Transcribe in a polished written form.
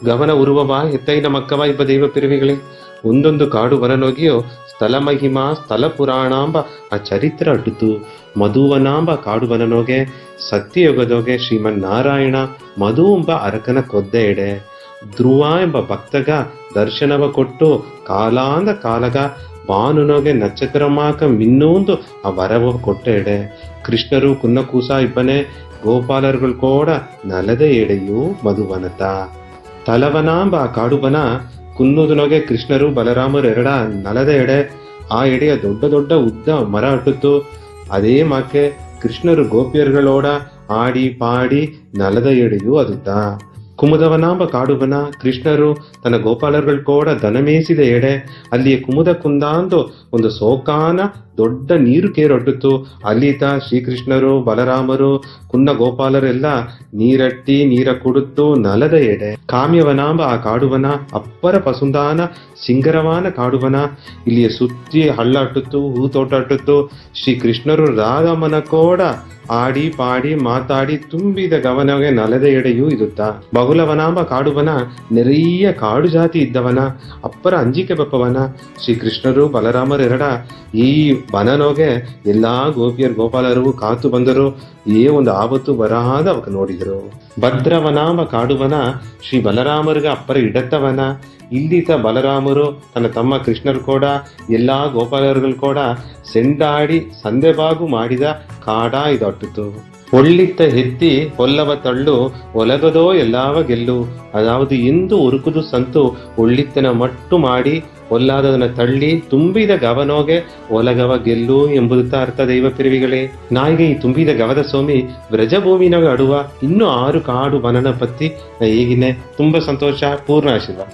ಗಮನ ಉರುವವ ಎತ್ತೈನ ಮಕ್ಕವ ಇಬ್ಬ ದೈವ ಪಿರುವಿಗಳೇ. ಒಂದೊಂದು ಕಾಡು ವನನೋಗಿಯೋ ಸ್ಥಳ ಮಹಿಮಾ ಸ್ಥಳ ಪುರಾಣಾಂಬ ಆ ಚರಿತ್ರ ಅಡ್ಡುತ್ತು. ಮಧುವನಾಂಬ ಕಾಡುವನನೋಗೆ ಸತ್ಯಯುಗದೋಗೆ ಶ್ರೀಮನ್ನಾರಾಯಣ ಮಧು ಎಂಬ ಅರಕನ ಕೊದ್ದ ಎಡೆ. ಧ್ರುವ ಎಂಬ ಭಕ್ತಗ ದರ್ಶನವ ಕೊಟ್ಟು ಕಾಲಾಂದ ಕಾಲಗ ಬಾನುನೋಗೆ ನಕ್ಷತ್ರಮಾಕ ಮಿನ್ನೂಂದು ಆ ವರವ ಕೊಟ್ಟ ಎಡೆ. ಕೃಷ್ಣರು ಕುನ್ನಕೂಸ ಇಬ್ಬನೇ ಗೋಪಾಲರುಗಳು ಕೂಡ ನಲದ ಎಡೆಯು ಮಧುವನತ. ತಲವನಾಂಬ ಆ ಕಾಡುಬನ ಕುನ್ನುದನೊಗೆ ಕೃಷ್ಣರು ಬಲರಾಮರು ಎರಡ ನಲದ ಎಡೆ. ಆ ಎಡೆಯ ದೊಡ್ಡ ದೊಡ್ಡ ಉದ್ದ ಮರ ಅಟ್ಟುತ್ತು. ಅದೇ ಮಾಕೆ ಕೃಷ್ಣರು ಗೋಪಿಯರುಗಳೋಡ ಆಡಿ ಪಾಡಿ ನಲದ ಎಡೆಯು ಅದುದ್ದ. ಕುಮುದವನಾಂಬ ಕಾಡುಬನ ಕೃಷ್ಣರು ತನ್ನ ಗೋಪಾಲರುಗಳು ಕೂಡ ದನಮೇಸಿದ ಎಡೆ. ಅಲ್ಲಿಯ ಕುಮುದ ಕುಂದಾಂದು ಒಂದು ಸೋಕಾನ ದೊಡ್ಡ ನೀರು ಕೇರೊಡ್ಡುತ್ತು. ಅಲ್ಲಿತ ಶ್ರೀಕೃಷ್ಣರು ಬಲರಾಮರು ಕುನ್ನ ಗೋಪಾಲರೆಲ್ಲ ನೀರಟ್ಟಿ ನೀರ ಕುಡುತ್ತು ನಲದ ಎಡೆ. ಕಾಮ್ಯವನಾಂಬ ಆ ಕಾಡುವನ ಅಪ್ಪರ ಪಸುಂದಾನ ಸಿಂಗರವಾನ ಕಾಡುವನ. ಇಲ್ಲಿಯ ಸುತ್ತಿ ಹಳ್ಳ ಅಟ್ಟುತ್ತು, ಹೂತೋಟ ಅಟ್ಟುತ್ತು. ಶ್ರೀಕೃಷ್ಣರು ರಾಧಮ್ಮನ ಕೂಡ ಆಡಿ ಪಾಡಿ ಮಾತಾಡಿ ತುಂಬಿದ ಗವನಗೆ ನಲದ ಎಡೆಯೂ ಇರುತ್ತ. ಬಹುಲವನಾಂಬ ಕಾಡುವನ ನೆರೆಯ ಕಾಡು ಜಾತಿ ಇದ್ದವನ ಅಪ್ಪರ ಅಂಜಿಕೆ ಬಪ್ಪವನ. ಶ್ರೀಕೃಷ್ಣರು ಬಲರಾಮರು ಎರಡ ಈ ವನನೋಗೆ ಎಲ್ಲಾ ಗೋಪಾಲರು ಕಾತು ಬಂದರು. ಒಂದು ಆವತ್ತು ಬರಾದ ಅವಕ್ಕೆ ನೋಡಿದರು. ಭದ್ರವನಾಂಬ ಕಾಡುವನ ಶ್ರೀ ಬಲರಾಮರಿಗೆ ಅಪ್ಪರ ಇಡತ್ತವನ. ಇಲ್ಲಿತ ಬಲರಾಮರು ತನ್ನ ತಮ್ಮ ಕೃಷ್ಣರು ಕೂಡ ಎಲ್ಲಾ ಗೋಪಾಲರುಗಳು ಕೂಡ ಸೆಂಡಾಡಿ ಸಂದೆಬಾಗು ಮಾಡಿದ ಕಾಡ ಇದೊಟ್ಟಿತು. ಒಳ್ಳಿತ್ತ ಎತ್ತಿ ಒಲ್ಲವ ತಳ್ಳು ಒಲಗದೋ ಎಲ್ಲಾವ ಗೆಲ್ಲು. ಅದಾವುದು ಎಂದು ಉರುಕುದು ಸಂತು ಒಳ್ಳಿತ್ತನ ಮಟ್ಟು ಮಾಡಿ ಒಲ್ಲಾದದನ್ನ ತಳ್ಳಿ ತುಂಬಿದ ಗವನೋಗೆ ಒಲಗವ ಗೆಲ್ಲು ಎಂಬುದು ಅರ್ಥ ದೈವ ಪಿರುವಿಗಳೇ. ನಾಯಿಗೆ ಈ ತುಂಬಿದ ಗವದ ಸೋಮಿ ವ್ರಜಭೂಮಿನಾಗ ಅಡುವ ಇನ್ನೂ 6 ಕಾಡು ವನನ ಪತ್ತಿ ಹೇಗಿನೇ ತುಂಬ ಸಂತೋಷ. ಪೂರ್ಣ ಆಶೀರ್ವಾದ.